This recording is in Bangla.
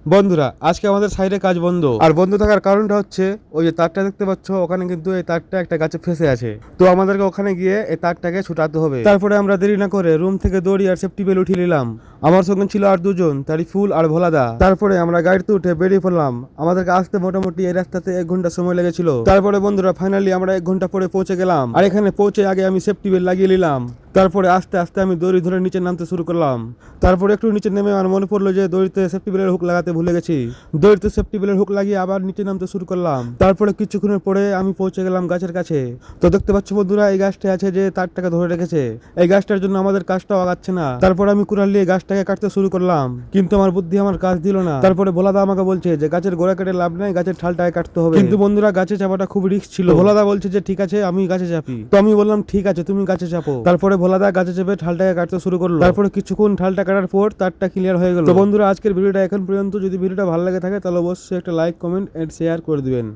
বন্ধুরা আজকে আমাদের সাইডে কাজ বন্ধ, আর বন্ধ থাকার কারণটা হচ্ছে ওই যে তারটা দেখতে পাচ্ছ ওখানে, কিন্তু এই তারটা একটা গাছে ফেসে আছে। তো আমাদেরকে ওখানে গিয়ে এই তারটাকে ছুটাতে হবে। তারপরে আমরা দেরি না করে রুম থেকে দড়ি আর সেফটি বেল উঠিয়ে নিলাম। আমার সঙ্গে ছিল আর দুজন, তারিফুল আর ভোলাদা। তারপরে আমরা গাড়িতে উঠে বেরিয়ে পড়লাম। আমাদেরকে আসতে মোটামুটি এই রাস্তাতে 1 ঘন্টা সময় লেগেছিল। তারপরে বন্ধুরা ফাইনালি আমরা 1 ঘন্টা পরে পৌঁছে গেলাম। আর এখানে পৌঁছে আগে আমি সেফটি বেল লাগিয়ে নিলাম। তারপরে আস্তে আস্তে আমি দড়ি ধরে নিচে নামতে শুরু করলাম। তারপরে একটু নিচে নেমে আমার মনে পড়লো যে দড়িতে সেফটি বেলের হুক লাগাতে ভুলে গেছি। দড়িতে সেফটি বেলের হুক লাগিয়ে আবার নিচে নামতে শুরু করলাম। তারপরে কিছুক্ষণের পরে আমি পৌঁছে গেলাম গাছের কাছে। তো দেখতে পাচ্ছ বন্ধুরা, এই গাছটা আছে যে তারটাকে ধরে রেখেছে। এই গাছটার জন্য আমাদের কাজটাও আগাচ্ছে না। তারপরে আমি কুড়াল নিয়ে গাছটাকে কাটতে শুরু করলাম, কিন্তু আমার বুদ্ধি আমার কাজ দিল না। তারপরে ভোলাদা আমাকে বলছে যে গাছের গোড়া কেটে লাভ নাই, গাছের ঠালটাকে কাটতে হবে। কিন্তু বন্ধুরা গাছে চাপাটা খুব রিস্ক ছিল। ভোলাদা বলছে যে ঠিক আছে আমি গাছে চাপি। তো আমি বললাম ঠিক আছে তুমি গাছে চাপো। তারপরে ভোলাদা গাছে চেপে ঠালটাকে কাটতে শুরু করলো। তারপরে কিছুক্ষণ ঠালটা কাটার পর তারটা ক্লিয়ার হয়ে গেল। তো বন্ধুরা আজকের ভিডিওটা এখন পর্যন্ত। যদি ভিডিওটা ভালো লাগে থাকে তাহলে অবশ্যই একটা লাইক, কমেন্ট এন্ড শেয়ার করে দিবেন।